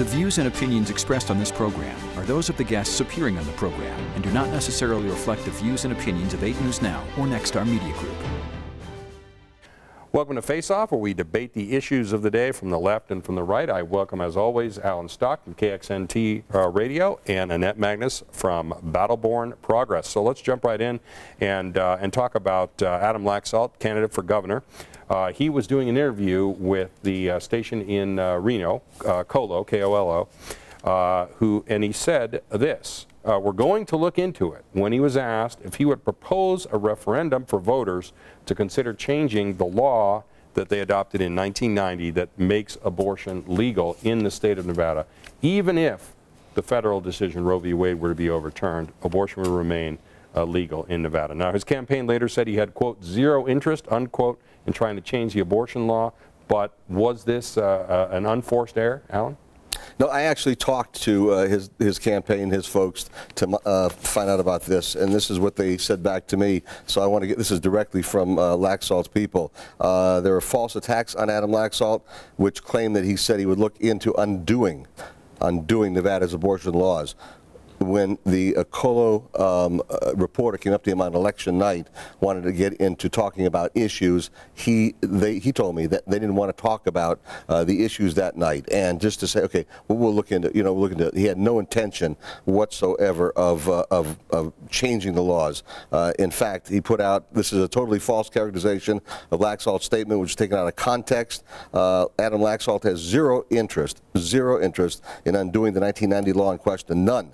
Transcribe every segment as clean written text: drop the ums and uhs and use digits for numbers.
The views and opinions expressed on this program are those of the guests appearing on the program and do not necessarily reflect the views and opinions of 8 News Now or Nexstar Media Group. Welcome to Face Off, where we debate the issues of the day from the left and from the right. I welcome, as always, Alan Stock from KXNT Radio and Annette Magnus from Battleborn Progress. So let's jump right in and talk about Adam Laxalt, candidate for governor. He was doing an interview with the station in Reno, KOLO, K-O-L-O, and he said this: we're going to look into it, when he was asked if he would propose a referendum for voters to consider changing the law that they adopted in 1990 that makes abortion legal in the state of Nevada. Even if the federal decision Roe v. Wade were to be overturned, abortion would remain legal in Nevada. Now, his campaign later said he had, quote, zero interest, unquote, in trying to change the abortion law. But was this an unforced error, Alan? No, I actually talked to his campaign, his folks, to find out about this, and this is what they said back to me. So I want to get, this is directly from Laxalt's people. There are false attacks on Adam Laxalt, which claim that he said he would look into undoing Nevada's abortion laws. When the KOLO reporter came up to him on election night, wanted to get into talking about issues, he told me that they didn't want to talk about the issues that night, and just to say, okay, well, we'll look into, he had no intention whatsoever of changing the laws. In fact, he put out, this is a totally false characterization of Laxalt's statement, which is taken out of context. Adam Laxalt has zero interest in undoing the 1990 law in question, none.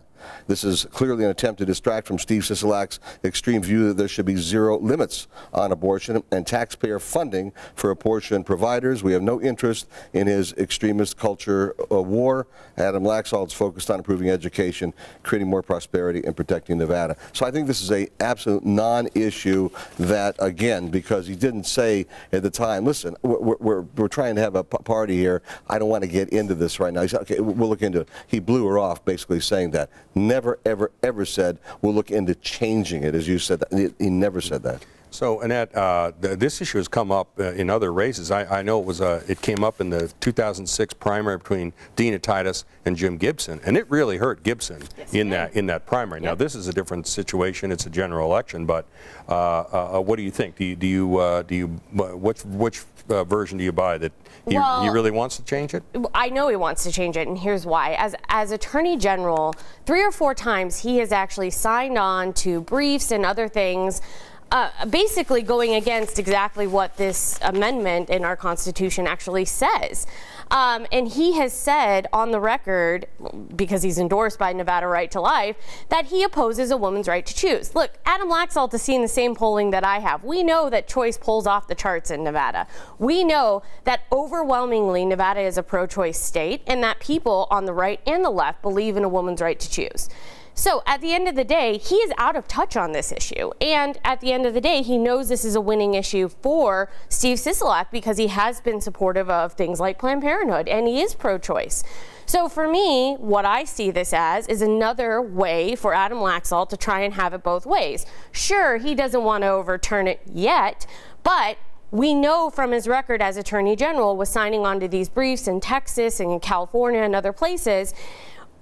This is clearly an attempt to distract from Steve Sisolak's extreme view that there should be zero limits on abortion and taxpayer funding for abortion providers. We have no interest in his extremist culture war. Adam Laxalt is focused on improving education, creating more prosperity, and protecting Nevada. So I think this is an absolute non-issue that, again, because he didn't say at the time, listen, we're trying to have a party here. I don't want to get into this right now. He said, okay, we'll look into it. He blew her off basically saying that. Never, ever, ever said, we'll look into changing it, as you said. He never said that. So, Annette, this issue has come up in other races. I know it came up in the 2006 primary between Dina Titus and Jim Gibson, and it really hurt Gibson in that primary. Yep. Now, this is a different situation. It's a general election, but what do you think? Which version do you buy, that he really wants to change it? I know he wants to change it, and here's why. As Attorney General, 3 or 4 times he has actually signed on to briefs and other things, basically going against exactly what this amendment in our Constitution actually says. And he has said on the record, because he's endorsed by Nevada Right to Life, that he opposes a woman's right to choose. Look, Adam Laxalt has seen the same polling that I have. We know that choice polls off the charts in Nevada. We know that overwhelmingly Nevada is a pro-choice state, and that people on the right and the left believe in a woman's right to choose. So at the end of the day, he is out of touch on this issue. And at the end of the day, he knows this is a winning issue for Steve Sisolak because he has been supportive of things like Planned Parenthood, and he is pro-choice. So for me, what I see this as is another way for Adam Laxalt to try and have it both ways. Sure, he doesn't want to overturn it yet, but we know from his record as Attorney General with signing on to these briefs in Texas and in California and other places,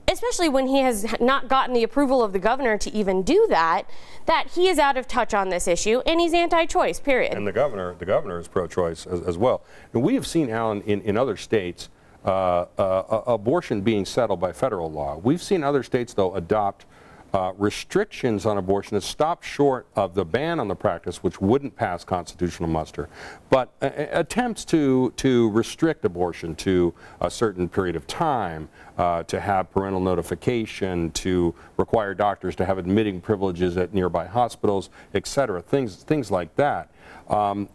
especially when he has not gotten the approval of the governor to even do that, that he is out of touch on this issue, and he's anti-choice, period. And the governor is pro-choice as well. And we have seen, Alan, in other states, abortion being settled by federal law. We've seen other states, though, adopt restrictions on abortion that stop short of the ban on the practice, which wouldn't pass constitutional muster, but attempts to restrict abortion to a certain period of time, to have parental notification, to require doctors to have admitting privileges at nearby hospitals, etc. Things like that.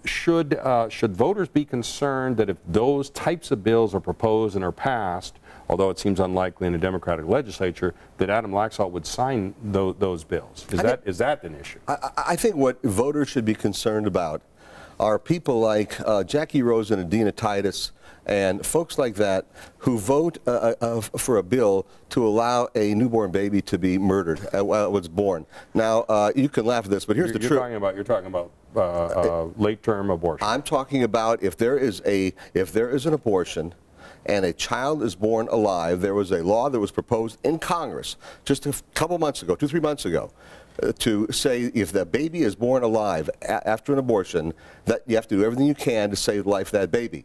Should voters be concerned that if those types of bills are proposed and are passed, although it seems unlikely in a Democratic legislature, that Adam Laxalt would sign those bills? Is that an issue? I think what voters should be concerned about are people like Jackie Rosen and Dina Titus and folks like that who vote for a bill to allow a newborn baby to be murdered while it was born. Now, you can laugh at this, but here's the truth. You're talking about late-term abortion. I'm talking about if there is an abortion and a child is born alive, there was a law that was proposed in Congress just a couple months ago, 2-3 months ago, to say if the baby is born alive after an abortion, that you have to do everything you can to save the life of that baby.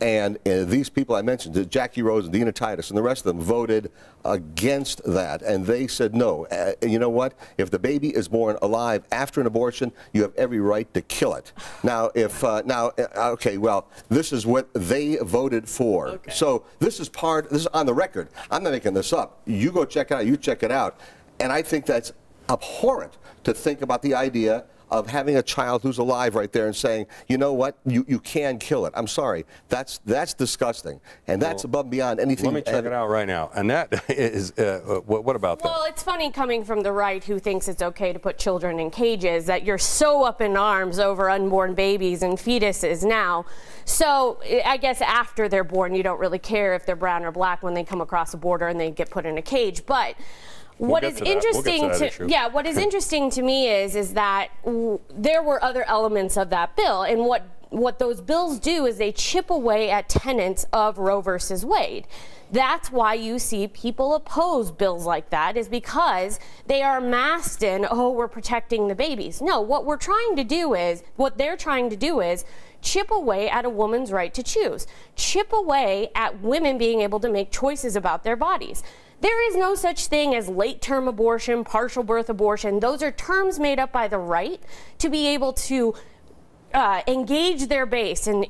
And these people I mentioned, Jackie Rose and Dina Titus and the rest of them, voted against that. And they said, no, you know what? If the baby is born alive after an abortion, you have every right to kill it. Now, okay, well, this is what they voted for. Okay. So this is on the record. I'm not making this up. You go check it out. You check it out. And I think that's abhorrent to think about the idea of having a child who's alive right there and saying, you know what, you can kill it. I'm sorry, that's disgusting, and that's above and beyond anything. Let me check it out right now. Annette, what about that? Well, it's funny coming from the right, who thinks it's okay to put children in cages, that you're so up in arms over unborn babies and fetuses now. So I guess after they're born, you don't really care if they're brown or black when they come across the border and they get put in a cage. But what is interesting what is interesting to me is that there were other elements of that bill, and what those bills do is they chip away at tenets of Roe versus Wade. That's why you see people oppose bills like that, is because they are masked in, oh, we're protecting the babies. No, what they're trying to do is chip away at a woman's right to choose, chip away at women being able to make choices about their bodies. There is no such thing as late-term abortion, partial birth abortion. Those are terms made up by the right to be able to engage their base and,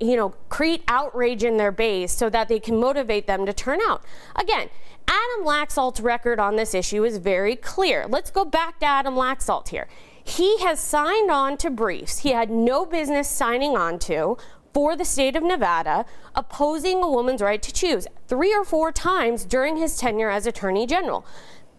create outrage in their base so that they can motivate them to turn out. Again, Adam Laxalt's record on this issue is very clear. Let's go back to Adam Laxalt here. He has signed on to briefs he had no business signing on to for the state of Nevada, opposing a woman's right to choose 3 or 4 times during his tenure as Attorney General.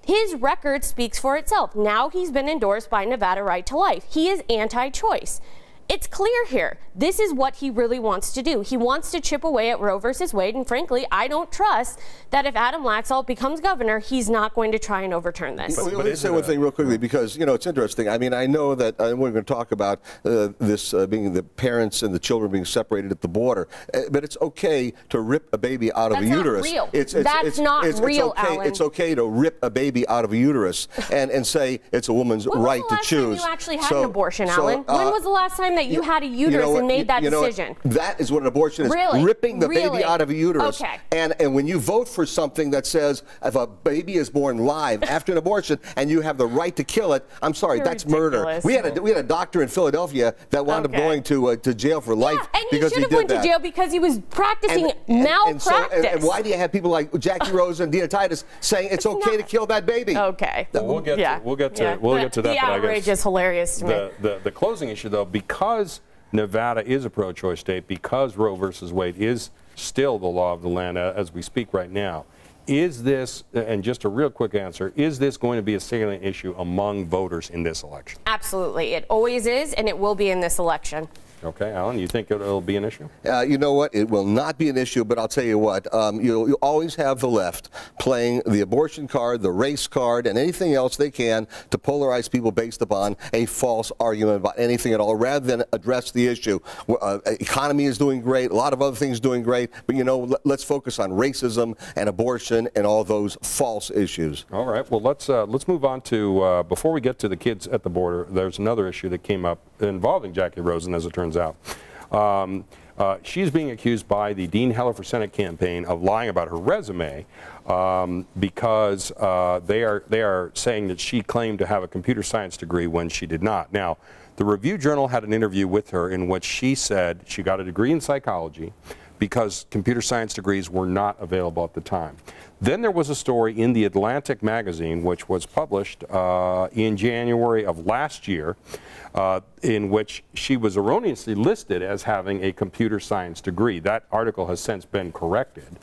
His record speaks for itself. Now he's been endorsed by Nevada Right to Life. He is anti-choice. It's clear here. This is what he really wants to do. He wants to chip away at Roe versus Wade, and frankly, I don't trust that if Adam Laxalt becomes governor, he's not going to try and overturn this. Let me say one thing real quickly, because, it's interesting. I mean, I know that we're going to talk about this being the parents and the children being separated at the border, but it's okay to rip a baby out of a uterus. That's not real, Alan. It's okay to rip a baby out of a uterus and say it's a woman's right to choose. When was the last time you actually had an abortion, Alan? When was the last time that you had a uterus and made that decision? That is what an abortion is. Really? Ripping the baby out of a uterus. Okay. And when you vote for something that says if a baby is born live after an abortion and you have the right to kill it, I'm sorry, that's murder. We had a doctor in Philadelphia that wound up going to jail for life because he did that. And he should have went to jail because he was practicing malpractice. And why do you have people like Jackie Rose and Dina Titus saying it's okay to kill that baby? Okay. Well, we'll get to that. The outrage is hilarious to me. The closing issue, though, because Nevada is a pro-choice state, because Roe versus Wade is still the law of the land as we speak right now, is this, and just a real quick answer, is this going to be a salient issue among voters in this election? Absolutely. It always is, and it will be in this election. Okay, Alan, you think it'll be an issue? You know what? It will not be an issue, but I'll tell you what. You'll always have the left playing the abortion card, the race card, and anything else they can to polarize people based upon a false argument about anything at all, rather than address the issue. Economy is doing great. A lot of other things doing great. But, let's focus on racism and abortion and all those false issues. All right. Well, let's move on to, before we get to the kids at the border, there's another issue that came up involving Jackie Rosen, as it turns out. She's being accused by the Dean Heller for Senate campaign of lying about her resume because they are saying that she claimed to have a computer science degree when she did not. Now, the Review Journal had an interview with her in which she said she got a degree in psychology because computer science degrees were not available at the time. Then there was a story in the Atlantic magazine, which was published in January of last year, in which she was erroneously listed as having a computer science degree. That article has since been corrected.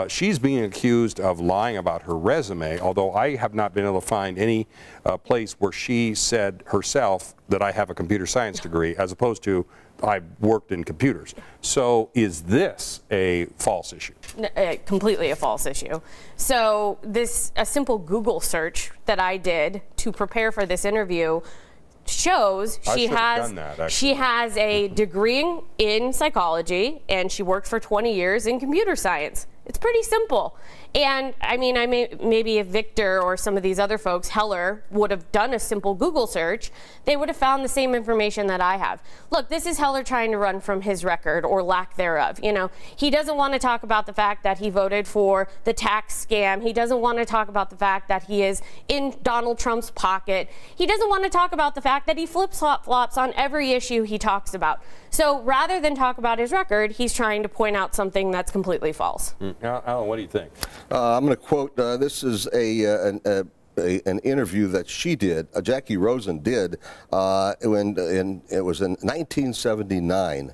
She's being accused of lying about her resume, although I have not been able to find any place where she said herself that I have a computer science degree, as opposed to I've worked in computers. So is this a false issue? Completely a false issue. So a simple Google search that I did to prepare for this interview shows she has a degree in psychology, and she worked for 20 years in computer science. It's pretty simple. And I mean, maybe if Victor or some of these other folks, Heller, would have done a simple Google search, they would have found the same information that I have. Look, this is Heller trying to run from his record or lack thereof. You know, he doesn't want to talk about the fact that he voted for the tax scam. He doesn't want to talk about the fact that he is in Donald Trump's pocket. He doesn't want to talk about the fact that he flip-flops on every issue he talks about. So rather than talk about his record, he's trying to point out something that's completely false. Alan, what do you think? I'm going to quote, this is an interview that she did, Jackie Rosen did, when it was in 1979.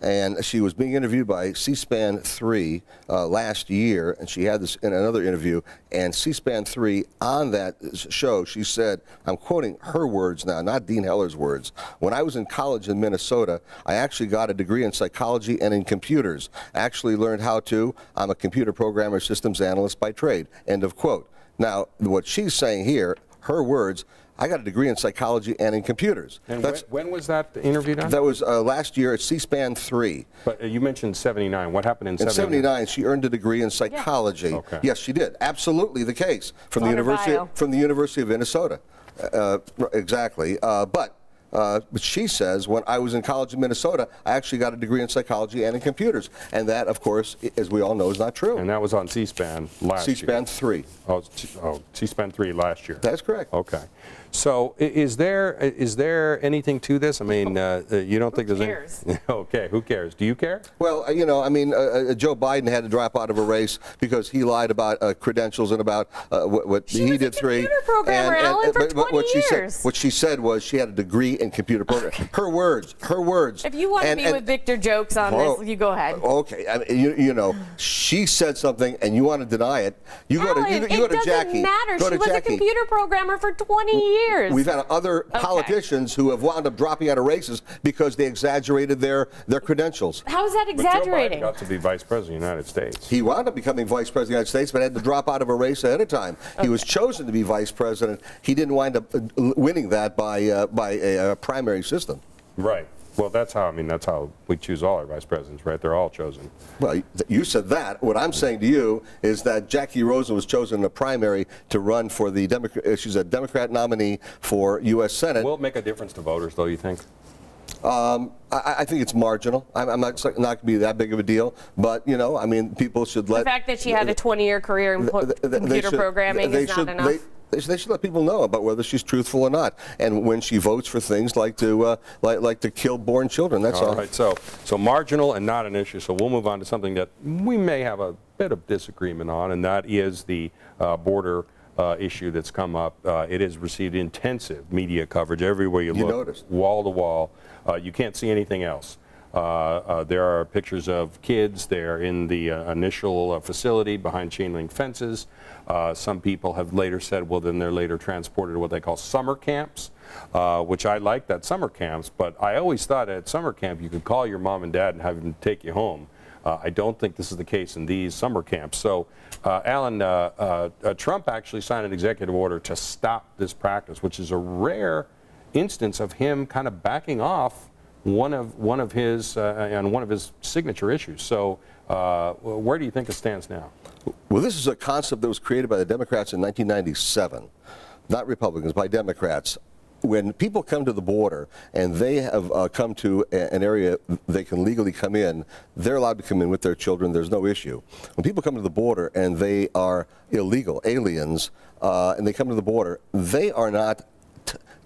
And she was being interviewed by C-SPAN 3 last year, and she had this in another interview. And C-SPAN 3, on that show, she said, I'm quoting her words now, not Dean Heller's words, "When I was in college in Minnesota, I actually got a degree in psychology and in computers. Actually learned how to. I'm a computer programmer, systems analyst by trade." End of quote. Now, what she's saying here, her words, I got a degree in psychology and in computers. And when was that interview done? That was last year at C-SPAN 3. But you mentioned 79. What happened in 79? In 79, she earned a degree in psychology. Yeah. Okay. Yes, she did. Absolutely the case. From the University of Minnesota. Exactly. But she says, when I was in college in Minnesota, I actually got a degree in psychology and in computers. And that, of course, as we all know, is not true. And that was on C-SPAN last year. C-SPAN 3. Oh, C-SPAN 3 last year. That's correct. Okay. So is there anything to this? I mean, you don't think there's any? Okay, who cares? Do you care? Well, you know, I mean, Joe Biden had to drop out of a race because he lied about credentials and about what he did. Computer programmer, Alan, for 20 years. What she said was she had a degree in computer programming. Her words. Her words. If you want to be with Victor jokes on this, you go ahead. Okay. I mean, you know, she said something and you want to deny it. You go to Jackie. It doesn't matter. She was a computer programmer for 20 years. We've had other politicians who have wound up dropping out of races because they exaggerated their credentials. How is that exaggerating? But Joe Biden got to be Vice President of the United States. He wound up becoming Vice President of the United States, but had to drop out of a race ahead of time. He was chosen to be Vice President. He didn't wind up winning that by a primary system. Right. Well, that's how we choose all our vice presidents, right? They're all chosen. Well, you said that. What I'm saying to you is that Jackie Rosen was chosen in a primary to run for the Democrat. She's a Democrat nominee for U.S. Senate. Will it make a difference to voters, though, you think? I think it's marginal. I'm not going to be that big of a deal. But, you know, I mean, people should let... The fact that she had a 20-year career in computer programming is not enough. They should let people know about whether she's truthful or not, and when she votes for things like to kill born children. That's all. All right. So marginal and not an issue. So we'll move on to something that we may have a bit of disagreement on, and that is the border issue that's come up. It has received intensive media coverage everywhere you look. Noticed. Wall to wall. You can't see anything else. There are pictures of kids. They're in the initial facility behind chain link fences. Some people have later said, well, then they're later transported to what they call summer camps, which I like that, summer camps. But I always thought at summer camp you could call your mom and dad and have them take you home. I don't think this is the case in these summer camps. So, Alan, Trump actually signed an executive order to stop this practice, which is a rare instance of him kind of backing off one of his signature issues. So, where do you think it stands now? Well, this is a concept that was created by the Democrats in 1997, not Republicans, by Democrats. When people come to the border and they have come to an area they can legally come in, they're allowed to come in with their children. There's no issue. When people come to the border and they are illegal aliens and they come to the border, they are not.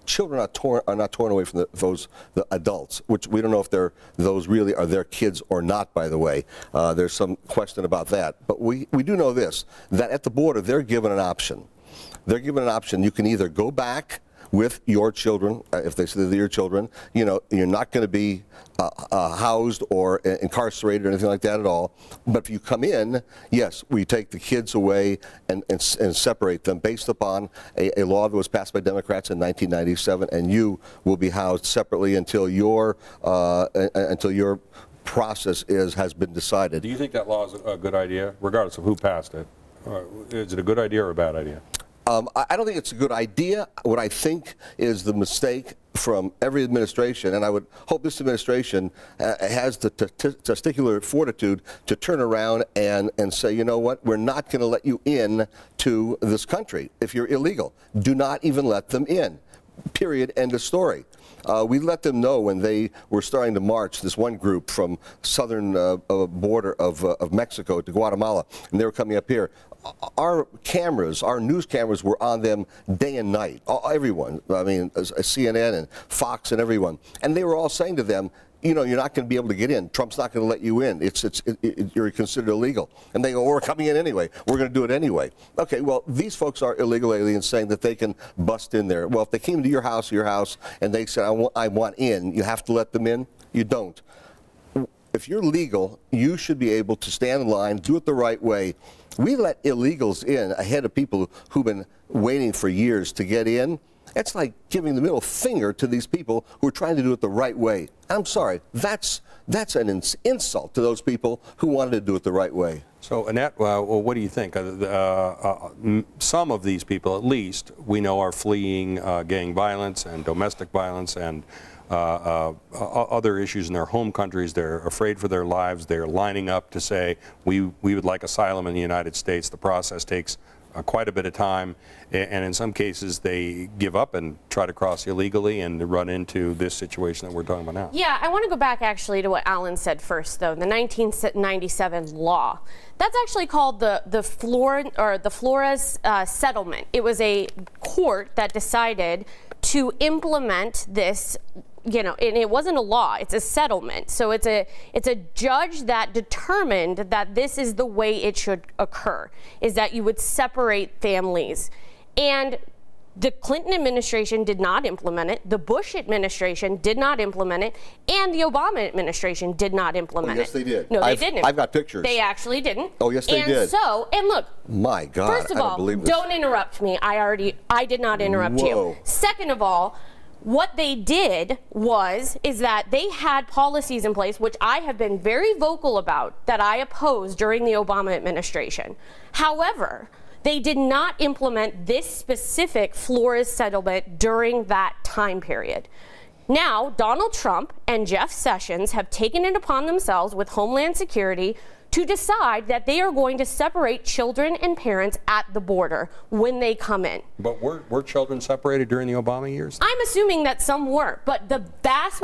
Children are not torn away from the adults, which we don't know if those really are their kids or not, by the way. There's some question about that. But we do know this, that at the border they're given an option. They're given an option. You can either go back with your children, if they say they're your children, you know, you're not going to be housed or incarcerated or anything like that at all. But if you come in, yes, we take the kids away and separate them based upon a law that was passed by Democrats in 1997, and you will be housed separately until your process has been decided. Do you think that law is a good idea, regardless of who passed it? Is it a good idea or a bad idea? I don't think it's a good idea. What I think is the mistake from every administration, and I would hope this administration has the testicular fortitude to turn around and say, you know what, we're not going to let you in to this country if you're illegal. Do not even let them in. Period. End of story. We let them know when they were starting to march, this one group from southern border of Mexico to Guatemala, and they were coming up here. Our cameras, our news cameras were on them day and night. Everyone, I mean, CNN and Fox and everyone. And they were all saying to them, you know, you're not going to be able to get in. Trump's not going to let you in. You're considered illegal. And they go, well, we're coming in anyway. We're going to do it anyway. Okay, well, these folks are illegal aliens saying that they can bust in there. Well, if they came to your house, and they said, I want in, you have to let them in? You don't. If you're legal, you should be able to stand in line, do it the right way. We let illegals in ahead of people who've been waiting for years to get in. It's like giving the middle finger to these people who are trying to do it the right way. I'm sorry, that's an insult to those people who wanted to do it the right way. So, Annette, well, what do you think? Some of these people, at least, we know are fleeing gang violence and domestic violence and other issues in their home countries. They're afraid for their lives. They're lining up to say, we would like asylum in the United States. The process takes quite a bit of time, and in some cases they give up and try to cross illegally and run into this situation that we're talking about now. Yeah, I want to go back actually to what Alan said first, though. The 1997 law. That's actually called the Flores settlement. It was a court that decided to implement this. You know, and it wasn't a law, it's a settlement. So it's a judge that determined that this is the way it should occur, is that you would separate families. And the Clinton administration did not implement it, the Bush administration did not implement it, and the Obama administration did not implement it. Yes, they did. No, they didn't. I've got pictures. They actually didn't. Oh, yes, they did. And look. My God, first of all, don't interrupt me. I did not interrupt you. Second of all, what they did is that they had policies in place, which I have been very vocal about, that I opposed during the Obama administration. However, they did not implement this specific Flores settlement during that time period. Now, Donald Trump and Jeff Sessions have taken it upon themselves with Homeland Security to decide that they are going to separate children and parents at the border when they come in. But were children separated during the Obama years? I'm assuming that some were, but the vast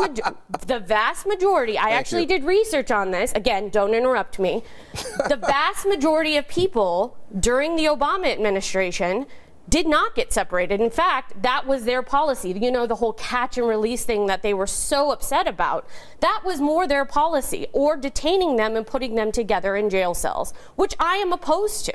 majority, I actually did research on this. Again, don't interrupt me. The vast majority of people during the Obama administration did not get separated. In fact, that was their policy. You know, the whole catch and release thing that they were so upset about, that was more their policy, or detaining them and putting them together in jail cells, which I am opposed to.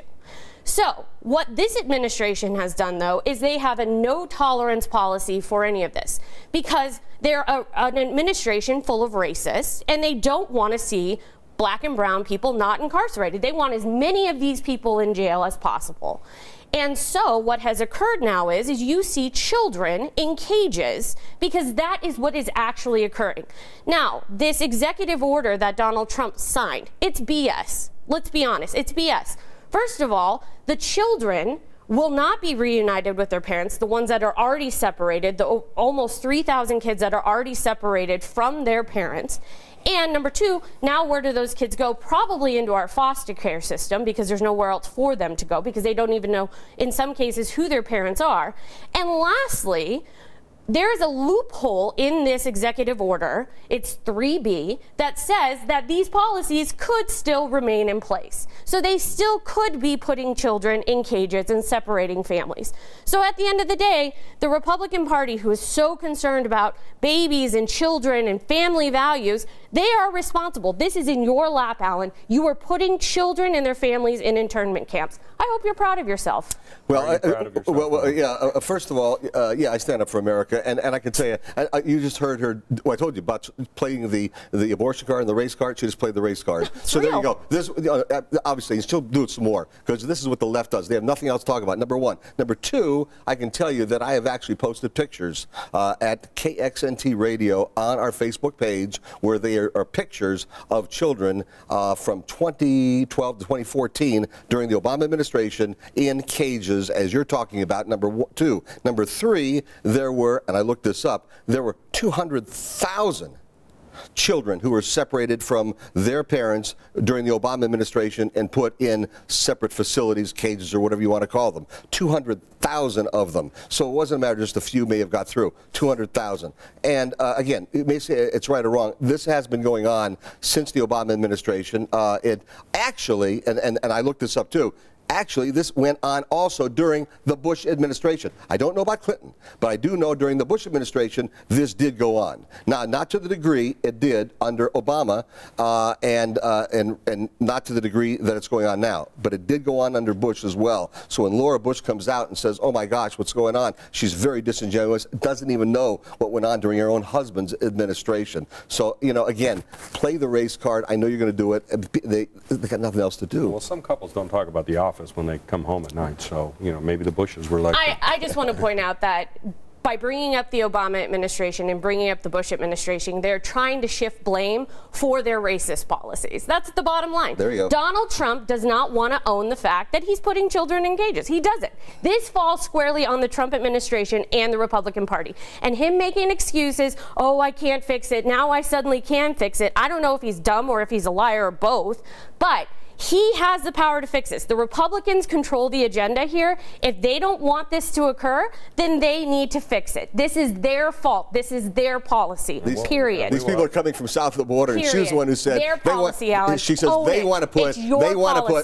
So what this administration has done, though, is they have a no tolerance policy for any of this, because they're an administration full of racists, and they don't want to see black and brown people not incarcerated. They want as many of these people in jail as possible. And so what has occurred now is you see children in cages, because that is what is actually occurring. Now, this executive order that Donald Trump signed, it's BS. Let's be honest, it's BS. First of all, the children will not be reunited with their parents, the ones that are already separated, the almost 3,000 kids that are already separated from their parents. And number two, now where do those kids go? Probably into our foster care system, because there's nowhere else for them to go, because they don't even know, in some cases, who their parents are. And lastly, there is a loophole in this executive order, it's 3B, that says that these policies could still remain in place. So they still could be putting children in cages and separating families. So at the end of the day, the Republican Party, who is so concerned about babies and children and family values, they are responsible. This is in your lap, Alan. You are putting children and their families in internment camps. I hope you're proud of yourself. Well, first of all, yeah, I stand up for America, and I can tell you, you just heard her. Well, I told you about playing the abortion card and the race card. She just played the race card. So there you go. This obviously, and she'll do it some more, because this is what the left does. They have nothing else to talk about. Number one. Number two, I can tell you that I have actually posted pictures at KXNT Radio on our Facebook page, where they are pictures of children from 2012 to 2014 during the Obama administration in cages, as you're talking about. Number two. Number three, there were and I looked this up, there were 200,000 children who were separated from their parents during the Obama administration and put in separate facilities, cages, or whatever you want to call them. 200,000 of them. So it wasn't a matter just a few may have got through. 200,000. And again, it may say it's right or wrong. This has been going on since the Obama administration. It actually, and I looked this up too, actually, this went on also during the Bush administration. I don't know about Clinton, but I do know during the Bush administration, this did go on. Now, not to the degree it did under Obama, and not to the degree that it's going on now, but it did go on under Bush as well. So when Laura Bush comes out and says, oh my gosh, what's going on? She's very disingenuous, doesn't even know what went on during her own husband's administration. So, you know, again, play the race card. I know you're going to do it. They got nothing else to do. Well, some couples don't talk about the office when they come home at night, so you know maybe the Bushes were like. I just want to point out that by bringing up the Obama administration and bringing up the Bush administration, they're trying to shift blame for their racist policies. That's the bottom line. There you go. Donald Trump does not want to own the fact that he's putting children in cages. He doesn't. This falls squarely on the Trump administration and the Republican Party. And him making excuses, oh, I can't fix it, now I suddenly can fix it. I don't know if he's dumb or if he's a liar or both, but he has the power to fix this. The Republicans control the agenda here. If they don't want this to occur, then they need to fix it. This is their fault. This is their policy, period. These people are coming from south of the border, and she's the one who said their policy, Alan. She says they want to put,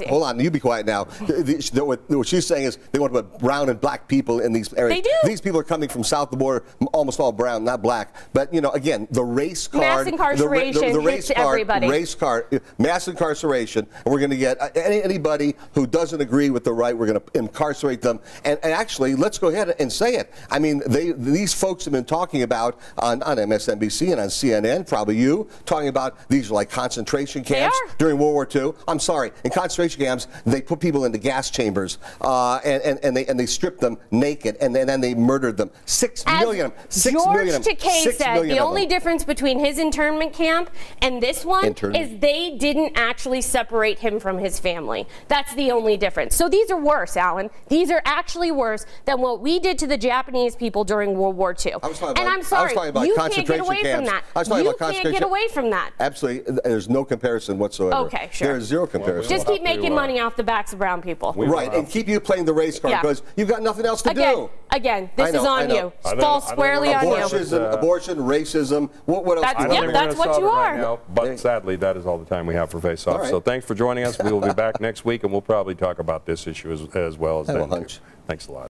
hold on, you be quiet now. What she's saying is they want to put brown and black people in these areas. They do. These people are coming from south of the border, almost all brown, not black. But, you know, again, the race card. Mass incarceration the race hits card, everybody. Race card, mass incarceration, and we're going to get anybody who doesn't agree with the right, we're going to incarcerate them. And actually, let's go ahead and say it. I mean, these folks have been talking about on MSNBC and on CNN, probably you, talking about these are like concentration camps during World War II. I'm sorry, in concentration camps, they put people into gas chambers and they stripped them naked and then they murdered them. 6 million of them. 6 million of them. Takei said the only difference between his internment camp and this one is they didn't actually separate him from his family. That's the only difference. So these are worse, Alan. These are actually worse than what we did to the Japanese people during World War II. And I'm sorry, you can't get away from that. You can't get away from that. Absolutely. There's no comparison whatsoever. Okay, sure. There is zero comparison. Just keep making money off the backs of brown people. Right, and keep you playing the race card because you've got nothing else to do. Again, this is on you. It falls squarely on you. Abortion, racism, what else? That's what you are. Right now, but sadly, that is all the time we have for Face Off. So thanks for joining us. We will be back next week, and we'll probably talk about this issue as well as then. Thanks a lot.